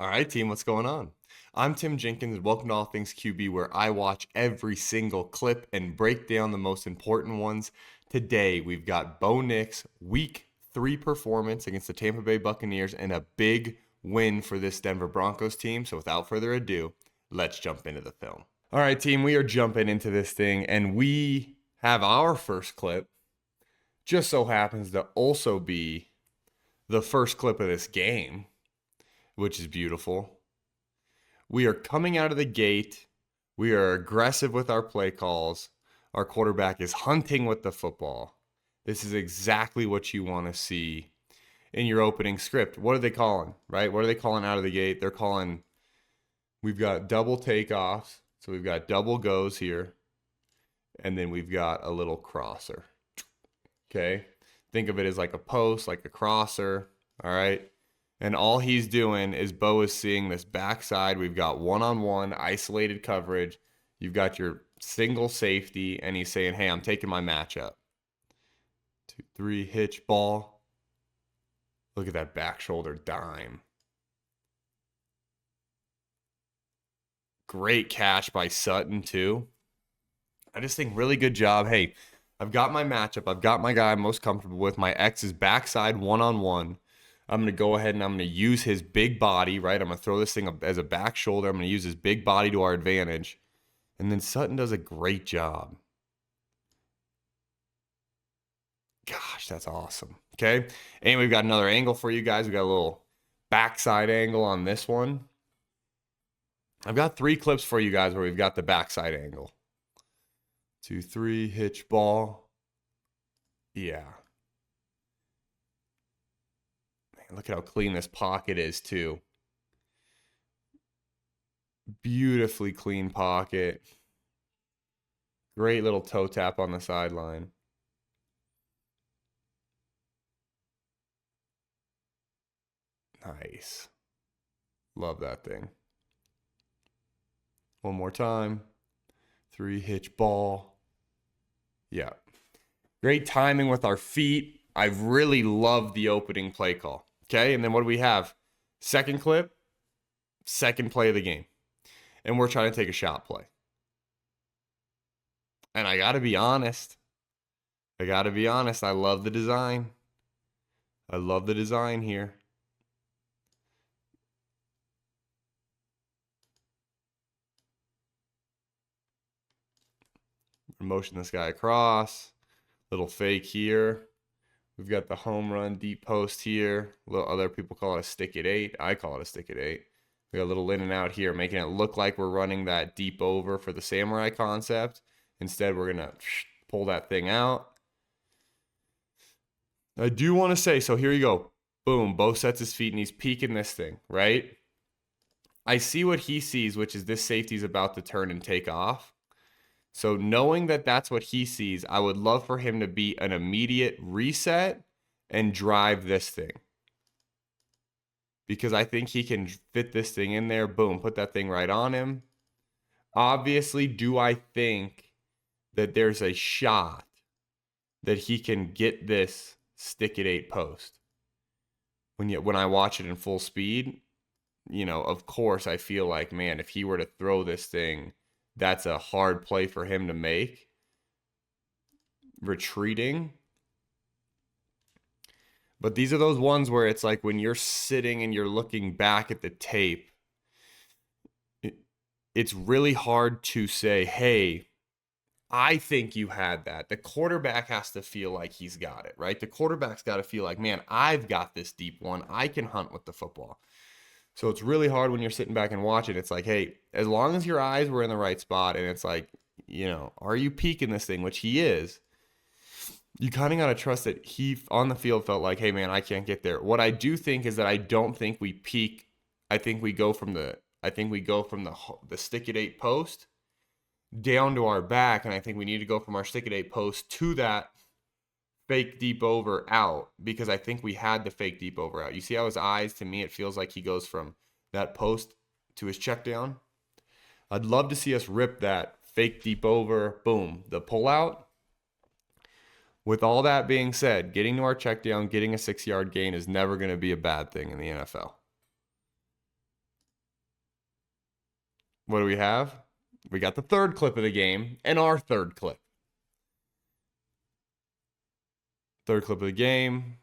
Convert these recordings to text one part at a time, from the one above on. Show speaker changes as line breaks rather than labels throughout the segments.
All right, team, what's going on? I'm Tim Jenkins, and welcome to All Things QB, where I watch every single clip and break down the most important ones. Today, we've got Bo Nix, Week 3 performance against the Tampa Bay Buccaneers, and a big win for this Denver Broncos team. So without further ado, let's jump into the film. All right, team, we are jumping into this thing, and we have our first clip. Just so happens to also be the first clip of this game, which is beautiful. We are coming out of the gate. We are aggressive with our play calls. Our quarterback is hunting with the football. This is exactly what you want to see in your opening script. What are they calling, right? What are they calling out of the gate? They're calling, we've got double takeoffs. So we've got double goes here. And then we've got a little crosser. Okay? Think of it as like a post, like a crosser. All right? And all he's doing is Bo is seeing this backside. We've got one-on-one isolated coverage. You've got your single safety, and he's saying, hey, I'm taking my matchup. 2-3, hitch, ball. Look at that back shoulder dime. Great catch by Sutton, too. I just think really good job. Hey, I've got my matchup. I've got my guy I'm most comfortable with. My X is backside one-on-one. I'm going to go ahead and I'm going to use his big body, right? I'm going to throw this thing as a back shoulder. I'm going to use his big body to our advantage. And then Sutton does a great job. Gosh, that's awesome. Okay. And we've got another angle for you guys. We've got a little backside angle on this one. I've got 3 clips for you guys where we've got the backside angle. 2-3, hitch, ball. Yeah. Look at how clean this pocket is, too. Beautifully clean pocket. Great little toe tap on the sideline. Nice. Love that thing. One more time. 3, hitch, ball. Yeah. Great timing with our feet. I really love the opening play call. Okay, and then what do we have? Second clip, second play of the game. And we're trying to take a shot play. And I got to be honest. I love the design. I love the design here. Motion this guy across. Little fake here. We've got the home run deep post here. Other people call it a stick at 8. I call it a stick at 8. We got a little in and out here, making it look like we're running that deep over for the samurai concept. Instead, we're going to pull that thing out. I do want to say, so here you go. Boom, Bo sets his feet and he's peeking this thing, right? I see what he sees, which is this safety's about to turn and take off. So knowing that that's what he sees, I would love for him to be an immediate reset and drive this thing. Because I think he can fit this thing in there. Boom, put that thing right on him. Obviously, do I think that there's a shot that he can get this stick at 8 post? When I watch it in full speed, of course I feel like, man, if he were to throw this thing, that's a hard play for him to make. Retreating. But these are those ones where it's like when you're sitting and you're looking back at the tape, it's really hard to say, hey, I think you had that. The quarterback has to feel like he's got it, right? The quarterback's got to feel like, man, I've got this deep one. I can hunt with the football. So it's really hard when you're sitting back and watching. It's like, hey, as long as your eyes were in the right spot and it's like, are you peeking this thing, which he is, you kind of got to trust that he on the field felt like, hey, man, I can't get there. What I do think is that I don't think we peak. I think we go from the stick at 8 post down to our back, and I think we need to go from our stick at 8 post to that fake deep over out, because I think we had the fake deep over out. You see how his eyes, to me, it feels like he goes from that post to his check down. I'd love to see us rip that fake deep over, boom, the pull out. With all that being said, getting to our check down, getting a 6-yard gain is never going to be a bad thing in the NFL. What do we have? We got the third clip of the game and our third clip. Third clip of the game.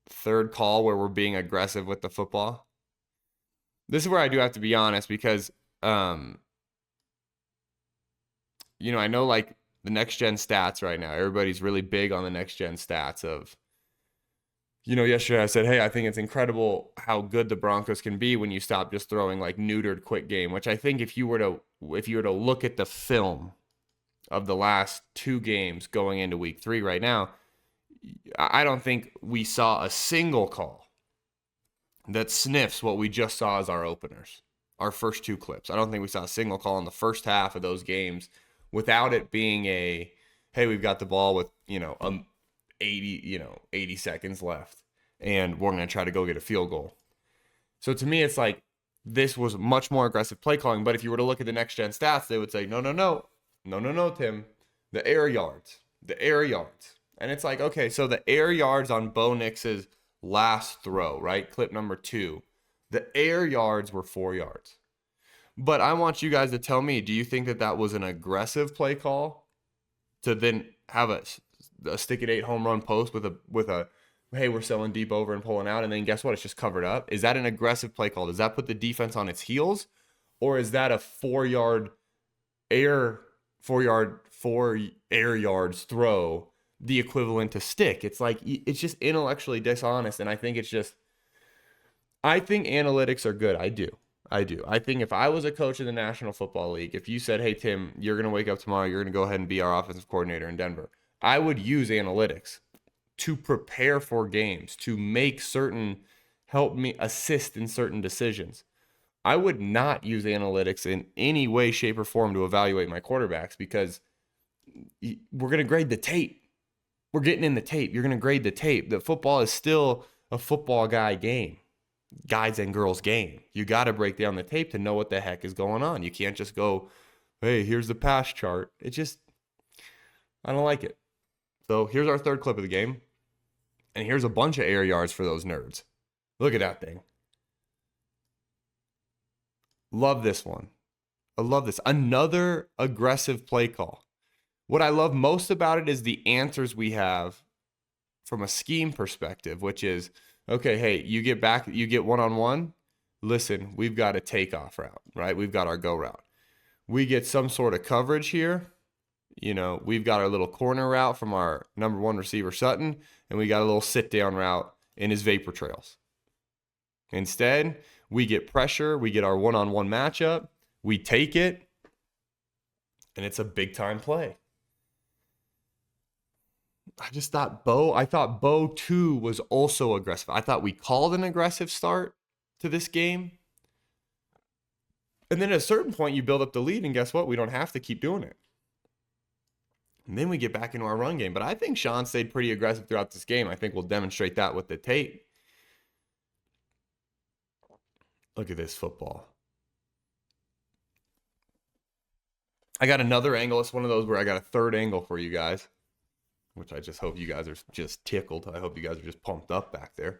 Third call where we're being aggressive with the football. This is where I do have to be honest because, I know like the next gen stats right now, everybody's really big on the next gen stats of, yesterday I said, hey, I think it's incredible how good the Broncos can be when you stop just throwing like neutered quick game, which I think if you were to look at the film of the last two games going into week 3 right now, I don't think we saw a single call that sniffs what we just saw as our openers, our first two clips. I don't think we saw a single call in the first half of those games without it being a, hey, we've got the ball with, 80 seconds left and we're going to try to go get a field goal. So to me, it's like this was much more aggressive play calling. But if you were to look at the next gen stats, they would say, no, Tim, the air yards. And it's like, okay, so the air yards on Bo Nix's last throw, right? Clip number 2. The air yards were 4 yards. But I want you guys to tell me, do you think that was an aggressive play call to then have a stick at 8 home run post with a hey, we're selling deep over and pulling out, and then guess what? It's just covered up. Is that an aggressive play call? Does that put the defense on its heels? Or is that a 4 air yards throw, the equivalent to stick? It's like, it's just intellectually dishonest. And I think I think analytics are good. I do. I think if I was a coach in the National Football League, if you said, hey, Tim, you're going to wake up tomorrow, you're going to go ahead and be our offensive coordinator in Denver, I would use analytics to prepare for games, to help me assist in certain decisions. I would not use analytics in any way, shape, or form to evaluate my quarterbacks because we're going to grade the tape. We're getting in the tape. You're going to grade the tape. The football is still a football guys and girls game. You got to break down the tape to know what the heck is going on. You can't just go, hey, here's the pass chart. I don't like it. So here's our third clip of the game. And here's a bunch of air yards for those nerds. Look at that thing. Love this one. I love this. Another aggressive play call. What I love most about it is the answers we have from a scheme perspective, which is, okay, hey, you get one-on-one. Listen, we've got a takeoff route, right? We've got our go route. We get some sort of coverage here. We've got our little corner route from our number 1 receiver, Sutton, and we got a little sit-down route in his vapor trails. Instead, we get pressure. We get our one-on-one matchup. We take it, and it's a big-time play. I thought Bo, too, was also aggressive. I thought we called an aggressive start to this game. And then at a certain point, you build up the lead, and guess what? We don't have to keep doing it. And then we get back into our run game. But I think Sean stayed pretty aggressive throughout this game. I think we'll demonstrate that with the tape. Look at this football. I got another angle. It's one of those where I got a third angle for you guys, which I just hope you guys are just tickled. I hope you guys are just pumped up back there.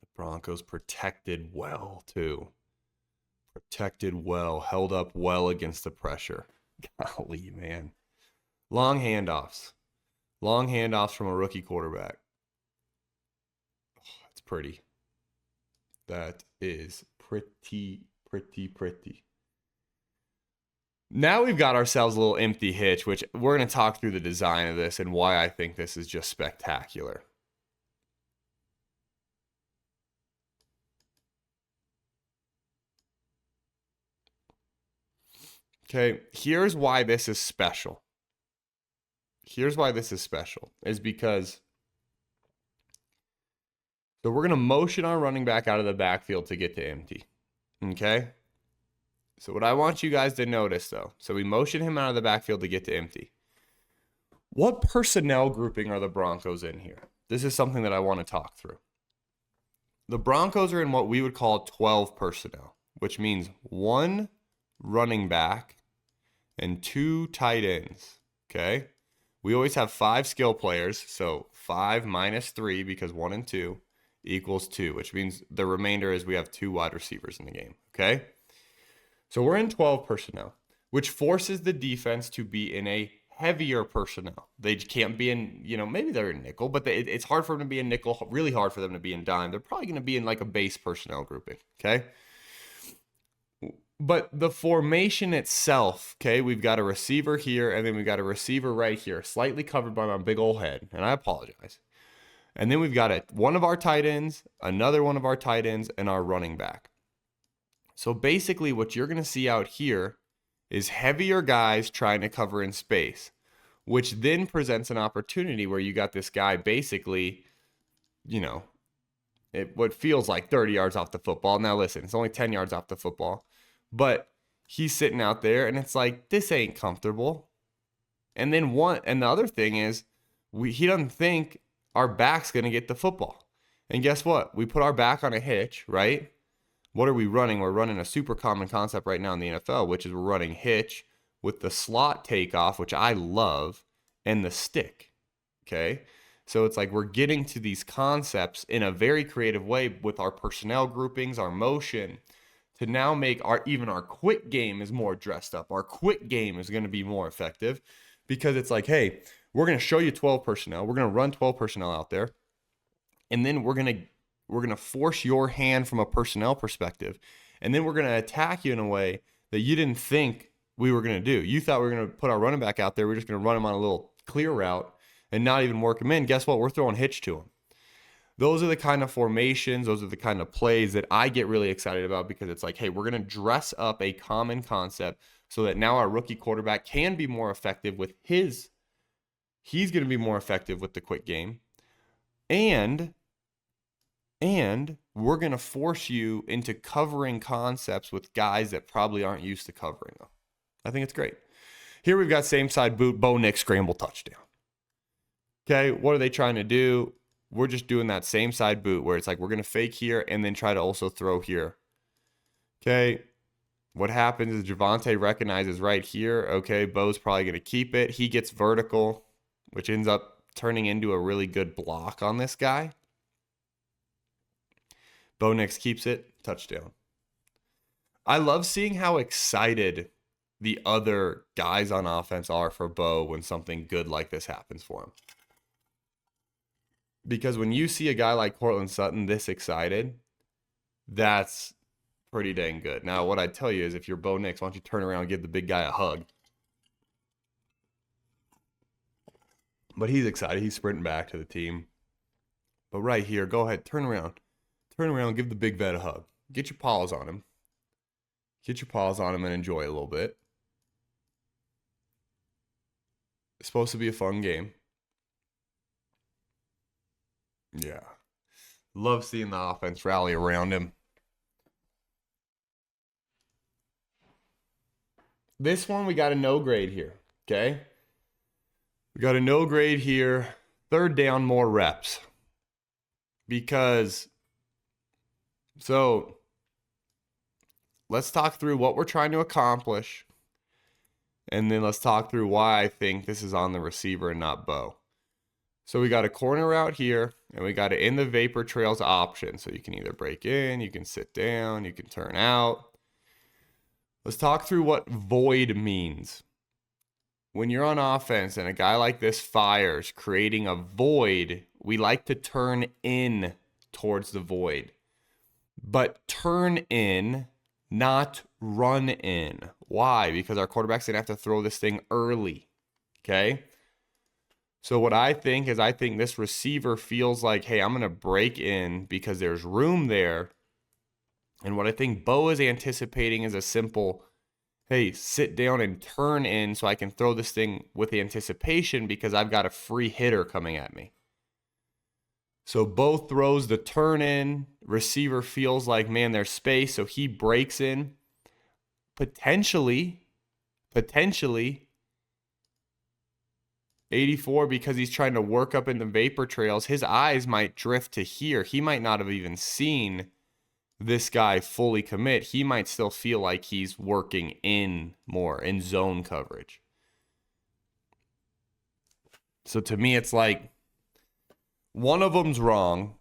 The Broncos protected well, too. Protected well, held up well against the pressure. Golly, man. Long handoffs from a rookie quarterback. Oh, that's pretty. That is pretty. Now we've got ourselves a little empty hitch, which we're going to talk through the design of this and why I think this is just spectacular. Okay, here's why this is special. Is because so we're going to motion our running back out of the backfield to get to empty. Okay? So what I want you guys to notice, though, so we motion him out of the backfield to get to empty. What personnel grouping are the Broncos in here? This is something that I want to talk through. The Broncos are in what we would call 12 personnel, which means 1 running back and 2 tight ends, okay? We always have 5 skill players, so 5 minus 3 because 1 and 2 equals 2, which means the remainder is we have 2 wide receivers in the game, okay? So we're in 12 personnel, which forces the defense to be in a heavier personnel. They can't be in, maybe they're in nickel, but it's hard for them to be in nickel, really hard for them to be in dime. They're probably going to be in like a base personnel grouping, okay? But the formation itself, okay, we've got a receiver here, and then we've got a receiver right here, slightly covered by my big old head, and I apologize. And then we've got one of our tight ends, another one of our tight ends, and our running back. So basically what you're going to see out here is heavier guys trying to cover in space, which then presents an opportunity where you got this guy basically, what feels like 30 yards off the football. Now listen, it's only 10 yards off the football. But he's sitting out there, and it's like, this ain't comfortable. And then the other thing is, he doesn't think our back's going to get the football. And guess what? We put our back on a hitch, right? What are we running? We're running a super common concept right now in the NFL, which is we're running hitch with the slot takeoff, which I love, and the stick, okay? So it's like we're getting to these concepts in a very creative way with our personnel groupings, our motion, to now make even our quick game is more dressed up. Our quick game is going to be more effective because it's like, hey, we're going to show you 12 personnel. We're going to run 12 personnel out there. And then we're going to force your hand from a personnel perspective. And then we're going to attack you in a way that you didn't think we were going to do. You thought we were going to put our running back out there. We're just going to run him on a little clear route and not even work him in. Guess what? We're throwing hitch to him. Those are the kind of formations, those are the kind of plays that I get really excited about because it's like, hey, we're going to dress up a common concept so that now our rookie quarterback can be more effective with he's going to be more effective with the quick game. And we're going to force you into covering concepts with guys that probably aren't used to covering them. I think it's great. Here we've got same side boot, Bo Nix scramble touchdown. Okay, what are they trying to do? We're just doing that same side boot where it's like we're going to fake here and then try to also throw here. Okay, what happens is Javonte recognizes right here. Okay, Bo's probably going to keep it. He gets vertical, which ends up turning into a really good block on this guy. Bo Nix keeps it. Touchdown. I love seeing how excited the other guys on offense are for Bo when something good like this happens for him. Because when you see a guy like Courtland Sutton this excited, that's pretty dang good. Now, what I'd tell you is if you're Bo Nix, why don't you turn around and give the big guy a hug? But he's excited. He's sprinting back to the team. But right here, go ahead. Turn around. Turn around and give the big vet a hug. Get your paws on him. Get your paws on him and enjoy a little bit. It's supposed to be a fun game. Yeah. Love seeing the offense rally around him. This one, we got a no grade here, okay? We got a no grade here. Third down, more reps. So let's talk through what we're trying to accomplish. And then let's talk through why I think this is on the receiver and not Bo. So we got a corner route here, and we got it in the vapor trails option. So you can either break in, you can sit down, you can turn out. Let's talk through what void means. When you're on offense and a guy like this fires, creating a void, we like to turn in towards the void. But turn in, not run in. Why? Because our quarterback's going to have to throw this thing early. Okay? So what I think is this receiver feels like, hey, I'm going to break in because there's room there. And what I think Bo is anticipating is a simple, hey, sit down and turn in so I can throw this thing with anticipation because I've got a free hitter coming at me. So Bo throws the turn in. Receiver feels like, man, there's space. So he breaks in. Potentially, 84 because he's trying to work up in the vapor trails. His eyes might drift to here. He might not have even seen this guy fully commit. He might still feel like he's working in more, in zone coverage. So to me, it's like one of them's wrong.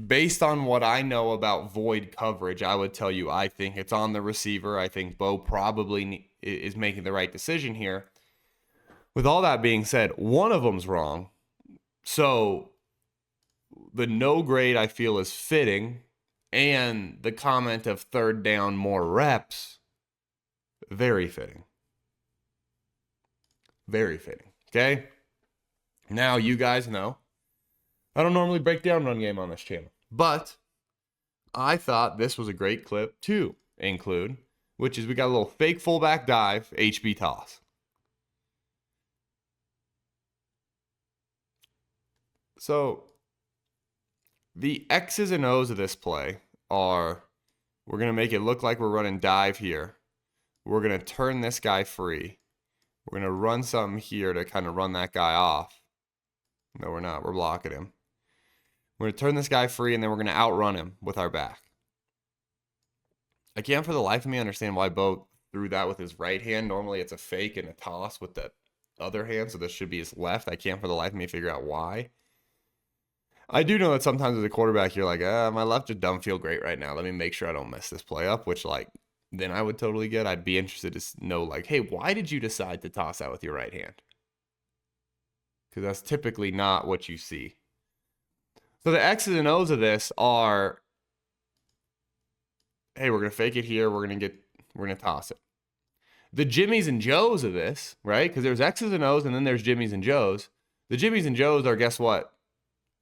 based on what I know about void coverage, I would tell you I think it's on the receiver. I think Bo probably is making the right decision here. With all that being said, one of them's wrong. So the no grade I feel is fitting, and the comment of third down, more reps, very fitting. Very fitting. Okay? Now, you guys know I don't normally break down run game on this channel, but I thought this was a great clip to include, which is we got a little fake fullback dive, HB toss. So the X's and O's of this play are, we're going to make it look like we're running dive here. We're going to turn this guy free. We're going to run something here to kind of run that guy off. No, we're not. We're blocking him. We're going to turn this guy free, and then we're going to outrun him with our back. I can't for the life of me understand why Bo threw that with his right hand. Normally it's a fake and a toss with the other hand, so this should be his left. I can't for the life of me figure out why. I do know that sometimes as a quarterback, you're like, my left just don't feel great right now. Let me make sure I don't mess this play up, which, like, then I would totally get. I'd be interested to know, like, hey, why did you decide to toss out with your right hand? Because that's typically not what you see. So the X's and O's of this are, hey, we're going to fake it here. We're going to toss it. The Jimmies and Joes of this, right? Because there's X's and O's and then there's Jimmies and Joes. The Jimmies and Joes are, guess what?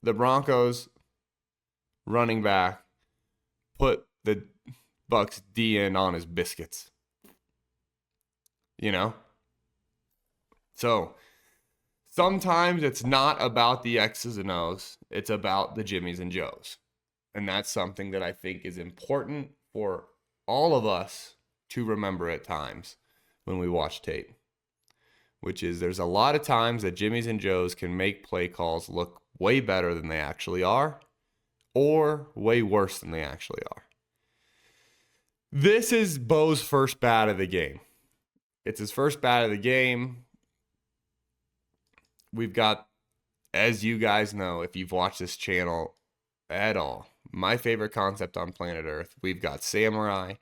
The Broncos running back put the Bucks D in on his biscuits. You know? So sometimes it's not about the X's and O's. It's about the Jimmies and Joes. And that's something that I think is important for all of us to remember at times when we watch tape. Which is, there's a lot of times that Jimmies and Joes can make play calls look way better than they actually are, or way worse than they actually are. This is Bo's first bat of the game. It's his first bat of the game. We've got, as you guys know, if you've watched this channel at all, my favorite concept on planet Earth. We've got Samurai,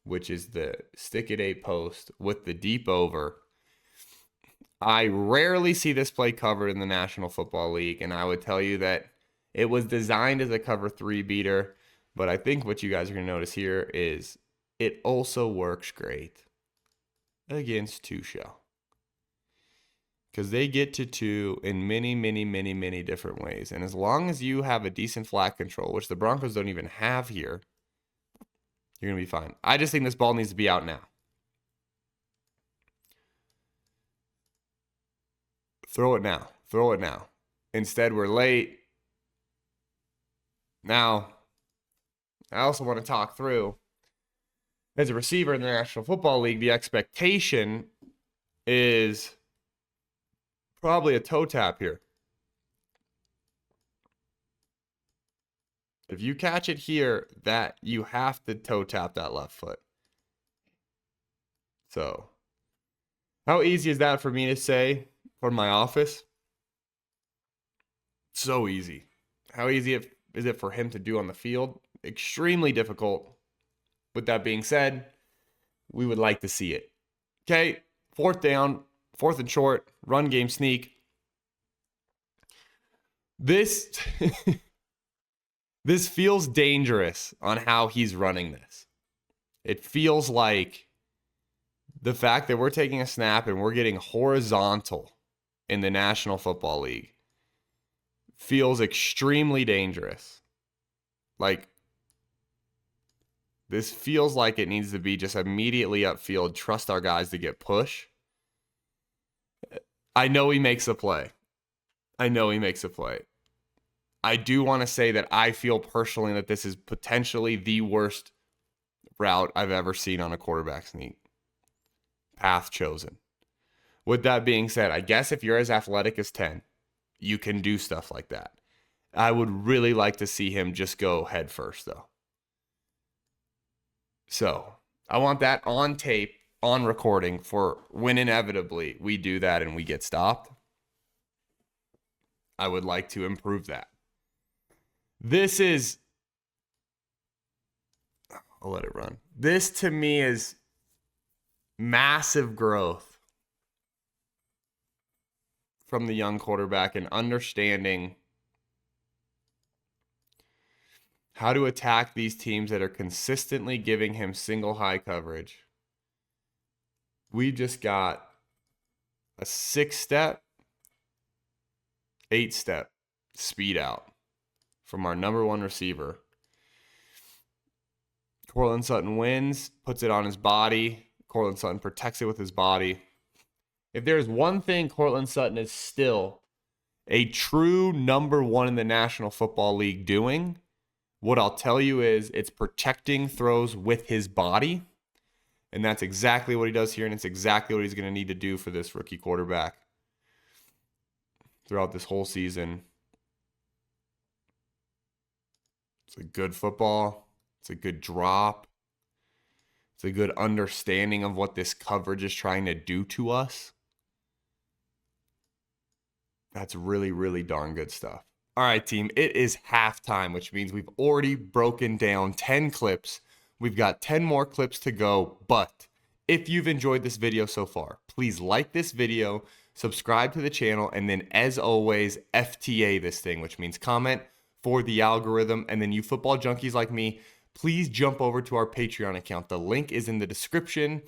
which is the stick at 8 post with the deep over. I rarely see this play covered in the National Football League, and I would tell you that it was designed as a cover 3 beater, but I think what you guys are going to notice here is it also works great against two shell. Because they get to two in many, many, many, many different ways. And as long as you have a decent flat control, which the Broncos don't even have here, you're going to be fine. I just think this ball needs to be out now. Throw it now. Throw it now. Instead, we're late. Now, I also want to talk through, as a receiver in the National Football League, the expectation is probably a toe tap here. If you catch it here, that you have to toe tap that left foot. So, how easy is that for me to say from my office? So easy. How easy is it for him to do on the field? Extremely difficult. With that being said, we would like to see it. Okay, 4th down, 4th and short, run game sneak. This this feels dangerous on how he's running this. It feels like the fact that we're taking a snap and we're getting horizontal in the National Football League feels extremely dangerous. Like, this feels like it needs to be just immediately upfield, trust our guys to get push. I know he makes a play. I do want to say that I feel personally that this is potentially the worst route I've ever seen on a quarterback sneak. Path chosen. With that being said, I guess if you're as athletic as 10, you can do stuff like that. I would really like to see him just go head first, though. So, I want that on tape, on recording, for when inevitably we do that and we get stopped. I would like to improve that. This is, I'll let it run. This to me is massive growth from the young quarterback and understanding how to attack these teams that are consistently giving him single high coverage. We just got a 6-step, 8-step speed out from our number one receiver. Courtland Sutton wins, puts it on his body. Courtland Sutton protects it with his body. If there's one thing Courtland Sutton is still a true number one in the National Football League doing, what I'll tell you is it's protecting throws with his body. And that's exactly what he does here, and it's exactly what he's going to need to do for this rookie quarterback throughout this whole season. It's a good football. It's a good drop. It's a good understanding of what this coverage is trying to do to us. That's really, really darn good stuff. All right, team, it is halftime, which means we've already broken down 10 clips. We've got 10 more clips to go, but if you've enjoyed this video so far, please like this video, subscribe to the channel, and then as always, FTA this thing, which means comment for the algorithm. And then you football junkies like me, please jump over to our Patreon account. The link is in the description.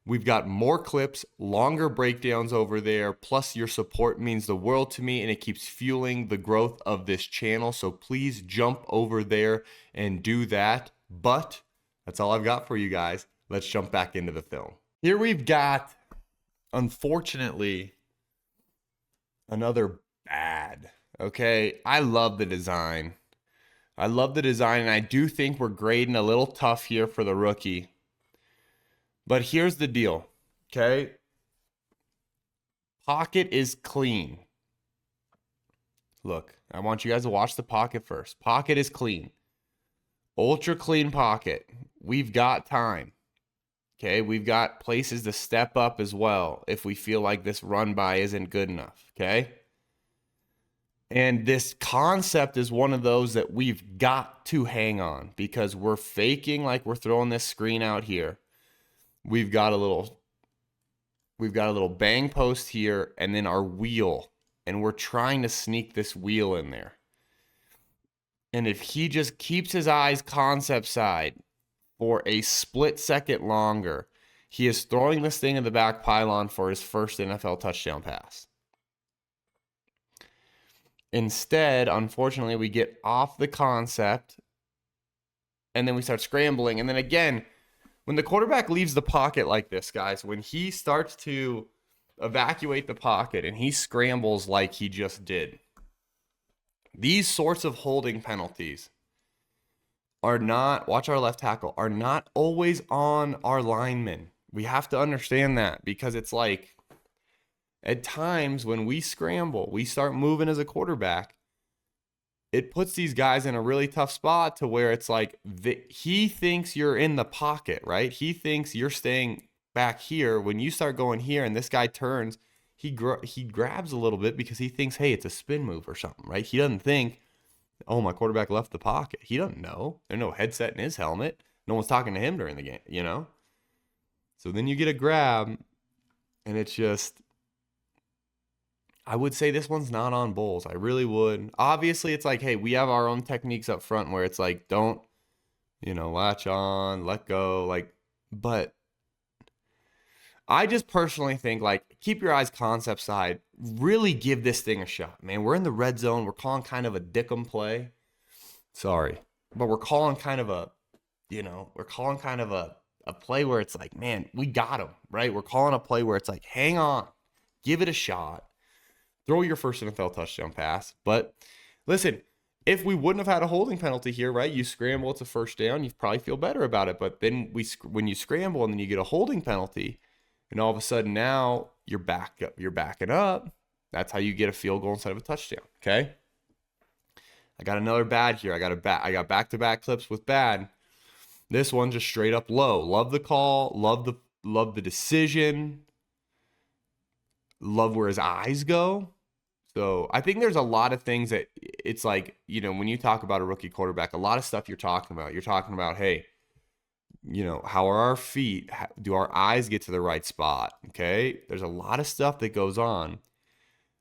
We've got more clips, longer breakdowns over there, plus your support means the world to me, and it keeps fueling the growth of this channel. So please jump over there and do that. But that's all I've got for you guys. Let's jump back into the film. Here we've got, unfortunately, another bad. Okay, I love the design. I love the design, and I do think we're grading a little tough here for the rookie. But here's the deal, okay? Pocket is clean. Look, I want you guys to watch the pocket first. Pocket is clean. Ultra clean pocket. We've got time. Okay, we've got places to step up as well if we feel like this run by isn't good enough, okay? And this concept is one of those that we've got to hang on because we're faking like we're throwing this screen out here. We've got a little bang post here and then our wheel, and we're trying to sneak this wheel in there. And if he just keeps his eyes concept side for a split second longer, he is throwing this thing in the back pylon for his first NFL touchdown pass. Instead, unfortunately, we get off the concept and then we start scrambling. And then again, when the quarterback leaves the pocket like this, guys, when he starts to evacuate the pocket and he scrambles like he just did, these sorts of holding penalties are not, watch our left tackle, are not always on our linemen. We have to understand that because it's like at times when we scramble, we start moving as a quarterback, it puts these guys in a really tough spot to where it's like he thinks you're in the pocket, right? He thinks you're staying back here. When you start going here and this guy turns, he grabs a little bit because he thinks, hey, it's a spin move or something, right? He doesn't think, oh, my quarterback left the pocket. He doesn't know. There's no headset in his helmet. No one's talking to him during the game, you know? So then you get a grab, and it's just, I would say this one's not on Bulls. I really would. Obviously, it's like, hey, we have our own techniques up front where it's like, don't, latch on, let go, like, but I just personally think, like, keep your eyes concept side. Really give this thing a shot, man. We're in the red zone. We're calling kind of a dickum play. Sorry. But we're calling kind of a play where it's like, man, we got him, right? We're calling a play where it's like, hang on, give it a shot. Throw your first NFL touchdown pass. But listen, if we wouldn't have had a holding penalty here, right? You scramble, it's a first down. You probably feel better about it. But then when you scramble and then you get a holding penalty, and all of a sudden now you're backing up. That's how you get a field goal instead of a touchdown. Okay. I got another bad here. I got back-to-back clips with bad. This one just straight up low. Love the call. Love the decision. Love where his eyes go. So I think there's a lot of things that it's like, when you talk about a rookie quarterback, a lot of stuff you're talking about. You're talking about, hey, how are our feet? Do our eyes get to the right spot? Okay. There's a lot of stuff that goes on.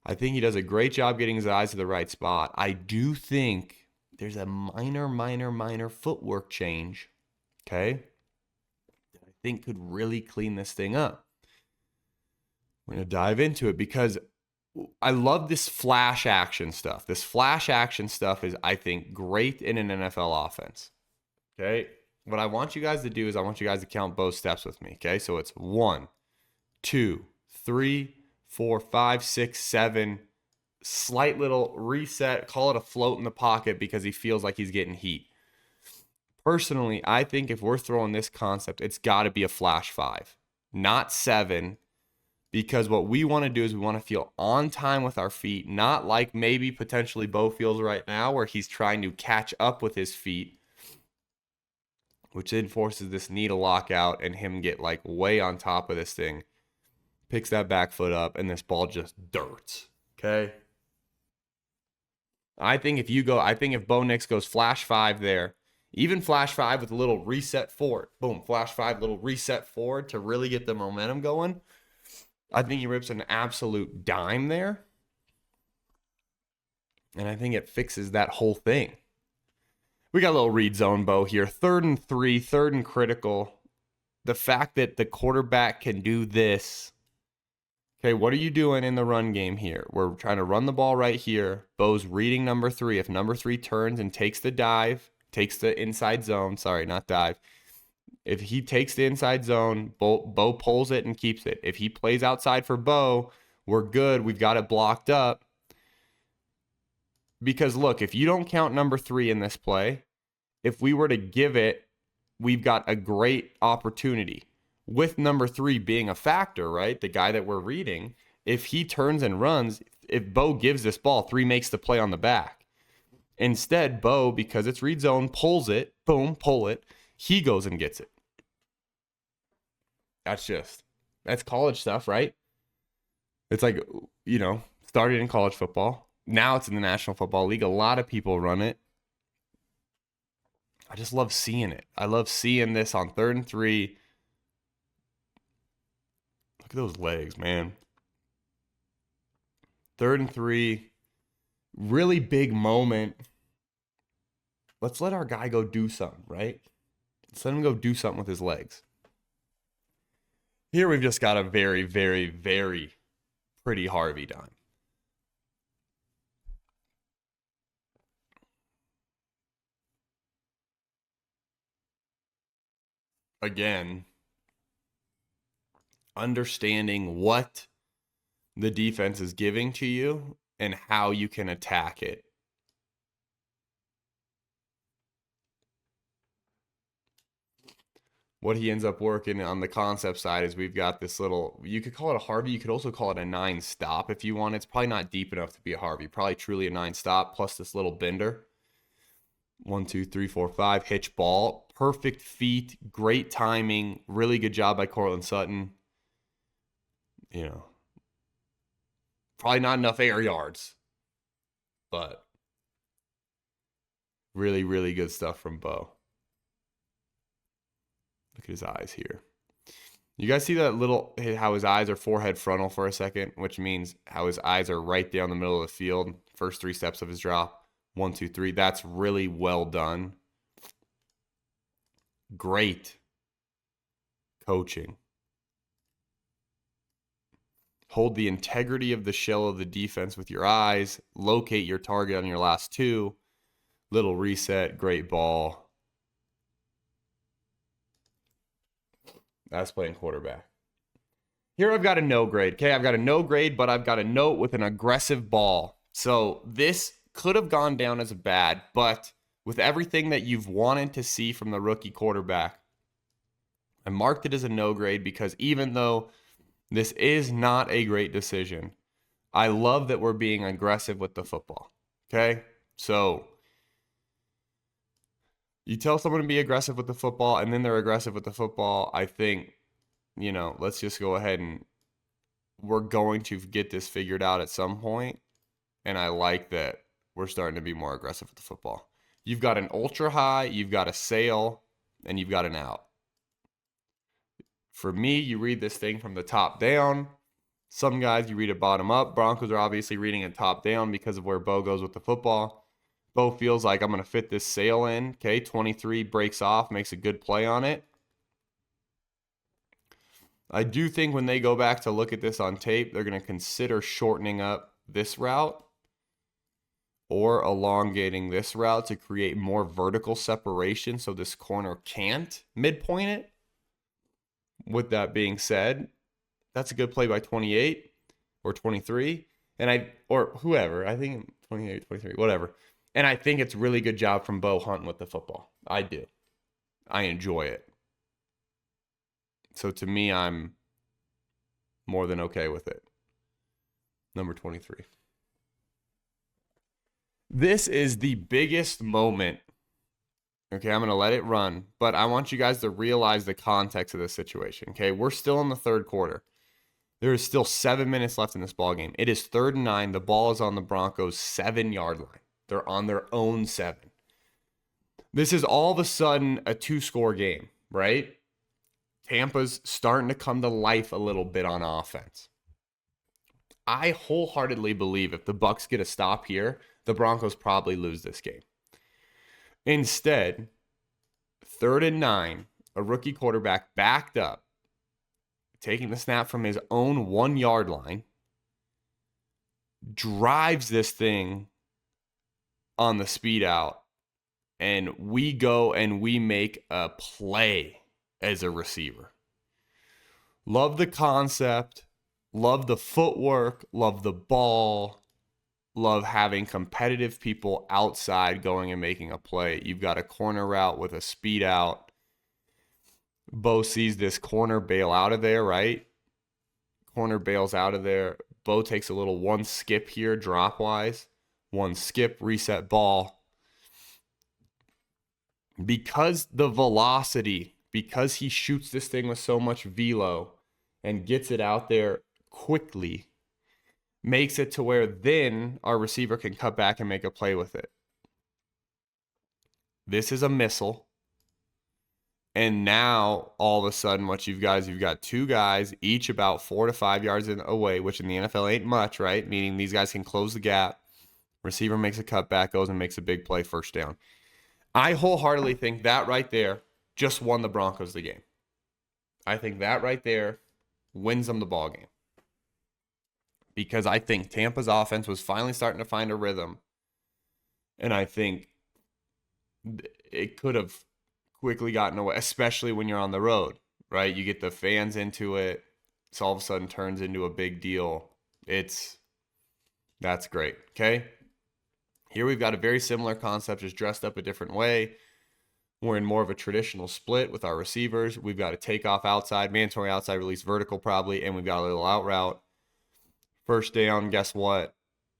I think he does a great job getting his eyes to the right spot. I do think there's a minor footwork change. Okay. That I think could really clean this thing up. We're going to dive into it because I love this flash action stuff. This flash action stuff is, I think, great in an NFL offense. Okay. What I want you guys to do is I want you guys to count Bo's steps with me. Okay. So it's 1, 2, 3, 4, 5, 6, 7. Slight little reset. Call it a float in the pocket because he feels like he's getting heat. Personally, I think if we're throwing this concept, it's got to be a flash 5, not 7. Because what we want to do is we want to feel on time with our feet, not like maybe potentially Bo feels right now where he's trying to catch up with his feet, which then forces this knee to lock out and him get like way on top of this thing. Picks that back foot up and this ball just dirts. Okay. I think if Bo Nix goes flash 5 there, even flash 5 with a little reset forward, boom, flash 5, little reset forward to really get the momentum going. I think he rips an absolute dime there. And I think it fixes that whole thing. We got a little read zone, Bo, here. 3rd and 3, 3rd and critical. The fact that the quarterback can do this. Okay, what are you doing in the run game here? We're trying to run the ball right here. Bo's reading number 3. If number 3 turns and takes the dive, takes the inside zone, sorry, not dive. If he takes the inside zone, Bo pulls it and keeps it. If he plays outside for Bo, we're good. We've got it blocked up. Because look, if you don't count number 3 in this play, if we were to give it, we've got a great opportunity. With number 3 being a factor, right? The guy that we're reading, if he turns and runs, if Bo gives this ball, 3 makes the play on the back. Instead, Bo, because it's read zone, pulls it, boom, pull it. He goes and gets it. That's college stuff, right? It's like, started in college football. Now it's in the National Football League. A lot of people run it. I just love seeing it. I love seeing this on 3rd and 3. Look at those legs, man. 3rd and 3. Really big moment. Let's let our guy go do something, right? Let's let him go do something with his legs. Here we've just got a very, very, very pretty Harvey dime. Again, understanding what the defense is giving to you and how you can attack it. What he ends up working on the concept side is we've got this little, you could call it a Harvey. You could also call it a 9 stop if you want. It's probably not deep enough to be a Harvey. Probably truly a 9 stop plus this little bender. 1, 2, 3, 4, 5. Hitch ball. Perfect feet. Great timing. Really good job by Cortland Sutton. Probably not enough air yards. But really, really good stuff from Bo. Look at his eyes here. You guys see that little, how his eyes are forehead frontal for a second, which means how his eyes are right down the middle of the field. First 3 steps of his drop. 1, 2, 3. That's really well done. Great coaching. Hold the integrity of the shell of the defense with your eyes. Locate your target on your last 2. Little reset. Great ball. That's playing quarterback. Here I've got a no grade. Okay, I've got a no grade, but I've got a note with an aggressive ball. So this could have gone down as a bad, but with everything that you've wanted to see from the rookie quarterback, I marked it as a no grade because even though this is not a great decision, I love that we're being aggressive with the football. Okay, so you tell someone to be aggressive with the football and then they're aggressive with the football. I think, let's just go ahead and we're going to get this figured out at some point. and I like that we're starting to be more aggressive with the football. You've got an ultra high, you've got a sail, and you've got an out. For me, you read this thing from the top down. Some guys, you read it bottom up. Broncos are obviously reading it top down because of where Bo goes with the football. Bo feels like I'm going to fit this sail in. Okay, 23 breaks off, makes a good play on it. I do think when they go back to look at this on tape, they're going to consider shortening up this route or elongating this route to create more vertical separation so this corner can't midpoint it. With that being said, that's a good play by 28 or 23. Or whoever. I think 28, 23, whatever. And I think it's really good job from Bo hunting with the football. I do. I enjoy it. So to me, I'm more than okay with it. Number 23. This is the biggest moment. Okay, I'm going to let it run, but I want you guys to realize the context of this situation. Okay, we're still in the third quarter. There is still 7 minutes left in this ball game. It is 3rd and 9. The ball is on the Broncos' 7-yard line. They're on their own 7. This is all of a sudden a 2-score game, right? Tampa's starting to come to life a little bit on offense. I wholeheartedly believe if the Bucs get a stop here, the Broncos probably lose this game. Instead, 3rd and 9, a rookie quarterback backed up, taking the snap from his own 1-yard line, drives this thing on the speed out, and we go and we make a play as a receiver. Love the concept, love the footwork, love the ball, love having competitive people outside going and making a play. You've got a corner route with a speed out. Bo sees this corner bail out of there, right? Corner bails out of there. Bo takes a little one skip here, drop-wise. One skip, reset ball. Because the velocity, because he shoots this thing with so much velo and gets it out there quickly, makes it to where then our receiver can cut back and make a play with it. This is a missile. And now, all of a sudden, you've got 2 guys, each about 4 to 5 yards away, which in the NFL ain't much, right? Meaning these guys can close the gap. Receiver makes a cutback, goes and makes a big play, first down. I wholeheartedly think that right there just won the Broncos the game. I think that right there wins them the ball game. Because I think Tampa's offense was finally starting to find a rhythm. And I think it could have quickly gotten away, especially when you're on the road, right? You get the fans into it. It's all of a sudden turns into a big deal. That's great, okay? Here we've got a very similar concept, just dressed up a different way. We're in more of a traditional split with our receivers. We've got a takeoff outside, mandatory outside release vertical probably, and we've got a little out route. First down, guess what?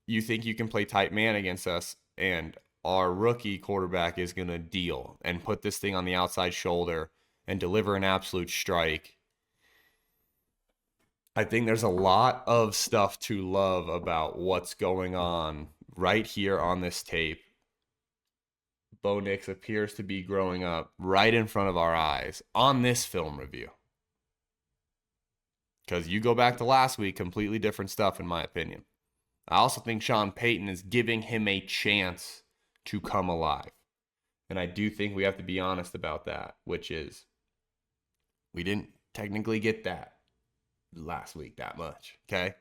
You think you can play tight man against us, and our rookie quarterback is going to deal and put this thing on the outside shoulder and deliver an absolute strike. I think there's a lot of stuff to love about what's going on right here on this tape. Bo Nix appears to be growing up right in front of our eyes on this film review. Because you go back to last week, completely different stuff in my opinion. I also think Sean Payton is giving him a chance to come alive. And I do think we have to be honest about that, which is we didn't technically get that last week that much, okay?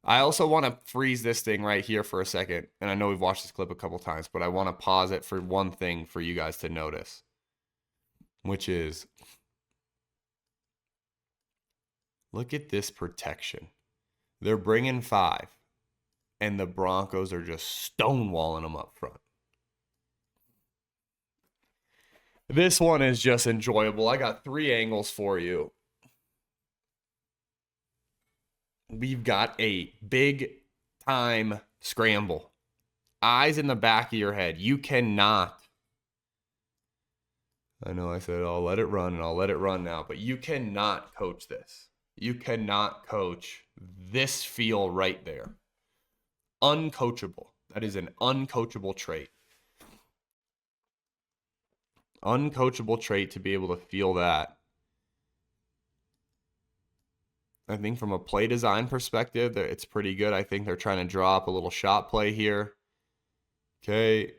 I also want to freeze this thing right here for a second. And I know we've watched this clip a couple times, but I want to pause it for one thing for you guys to notice, which is look at this protection. They're bringing 5, and the Broncos are just stonewalling them up front. This one is just enjoyable. I got 3 angles for you. We've got a big time scramble. Eyes in the back of your head. You cannot. I know I said I'll let it run and I'll let it run now, but you cannot coach this. You cannot coach this feel right there. uncoachable. That is an uncoachable trait. Uncoachable trait to be able to feel that. I think from a play design perspective, it's pretty good. I think they're trying to draw up a little shot play here. Okay.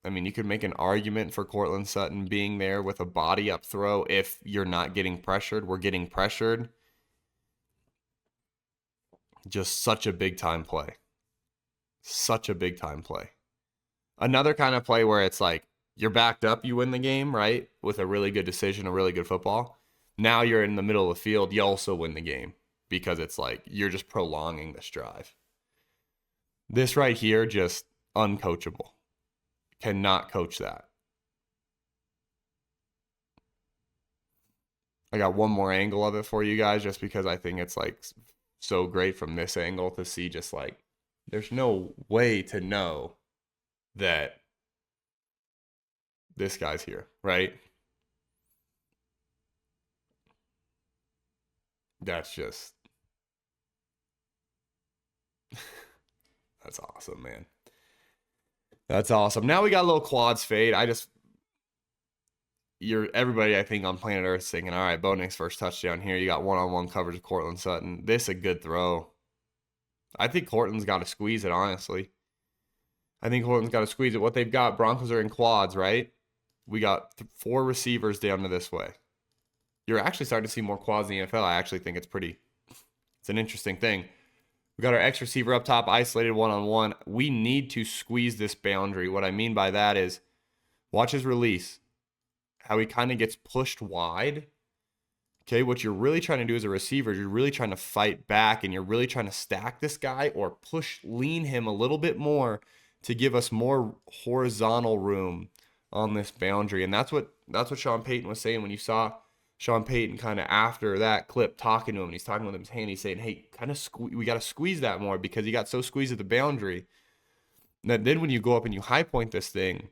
I mean, you could make an argument for Courtland Sutton being there with a body up throw if you're not getting pressured. We're getting pressured. Just such a big time play. Such a big time play. Another kind of play where it's like you're backed up, you win the game, right? With a really good decision, a really good football. Now you're in the middle of the field, you also win the game because it's like you're just prolonging this drive. This right here, just uncoachable. Cannot coach that. I got one more angle of it for you guys just because I think it's like so great from this angle to see just like there's no way to know that this guy's here, right? That's just that's awesome, man. That's awesome. Now we got a little quads fade. Everybody I think on planet Earth thinking, all right, Bo Nix first touchdown here. You got one-on-one coverage of Courtland Sutton. This a good throw. I think Courtland's got to squeeze it, honestly. I think Courtland's got to squeeze it. What they've got, Broncos are in quads, right? We got 4 receivers down to this way. You're actually starting to see more quads in the NFL. I actually think it's an interesting thing. We got our X receiver up top, isolated one-on-one. We need to squeeze this boundary. What I mean by that is, watch his release. How he kind of gets pushed wide. Okay, what you're really trying to do as a receiver is you're really trying to fight back and you're really trying to stack this guy or lean him a little bit more to give us more horizontal room on this boundary. And that's what Sean Payton was saying when you saw Sean Payton kind of after that clip talking to him, and he's talking with his hand. He's saying, hey, we got to squeeze that more because he got so squeezed at the boundary. And then when you go up and you high point this thing,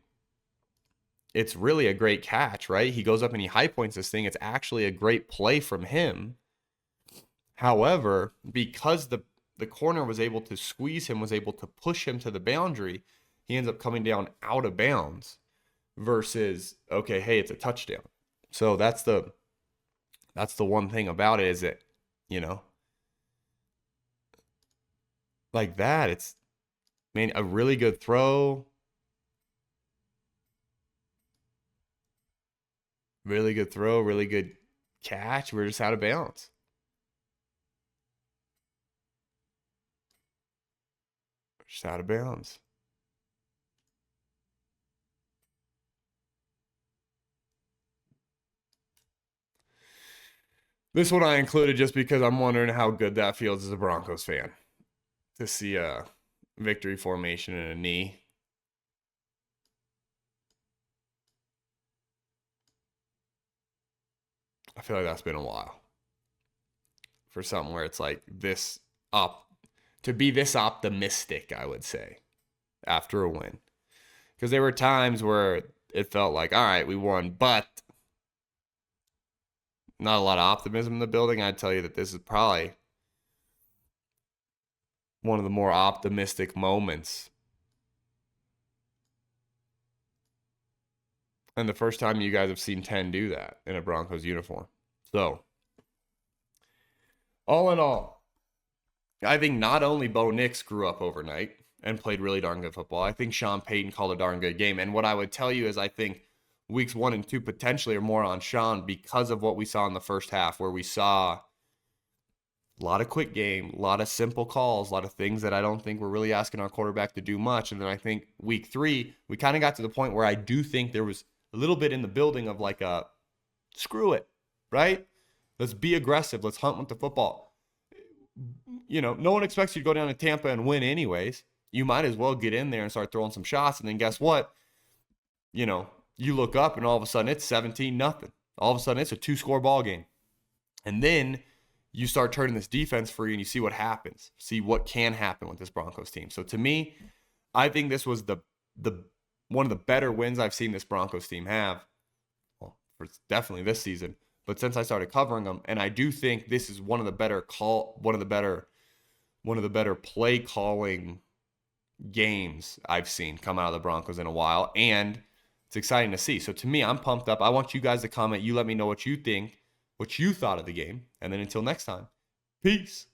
it's really a great catch, right? He goes up and he high points this thing. It's actually a great play from him. However, because the corner was able to squeeze him, was able to push him to the boundary, he ends up coming down out of bounds versus, okay, hey, it's a touchdown. So that's the one thing about it is that, like that, it's, man, a really good throw. Really good throw, really good catch. We're just out of bounds. Just out of bounds. This one I included just because I'm wondering how good that feels as a Broncos fan to see a victory formation and a knee. I feel like that's been a while for something where it's like this to be this optimistic, I would say, after a win. Because there were times where it felt like, all right, we won, but not a lot of optimism in the building. I'd tell you that this is probably one of the more optimistic moments. And the first time you guys have seen 10 do that in a Broncos uniform. So, all in all, I think not only Bo Nix grew up overnight and played really darn good football, I think Sean Payton called a darn good game. And what I would tell you is I think weeks 1 and 2 potentially are more on Sean because of what we saw in the first half, where we saw a lot of quick game, a lot of simple calls, a lot of things that I don't think we're really asking our quarterback to do much. And then I think week 3, we kind of got to the point where I do think there was a little bit in the building of like a screw it, right? Let's be aggressive. Let's hunt with the football. No one expects you to go down to Tampa and win anyways. You might as well get in there and start throwing some shots. And then guess what? You look up and all of a sudden it's 17-0. All of a sudden it's a 2-score ball game. And then you start turning this defense free and you see what happens. See what can happen with this Broncos team. So to me, I think this was the one of the better wins I've seen this Broncos team have. Well, for definitely this season. But since I started covering them, and I do think this is one of the better play calling games I've seen come out of the Broncos in a while, and it's exciting to see. So to me, I'm pumped up. I want you guys to comment. You let me know what you think, what you thought of the game, and then until next time, peace.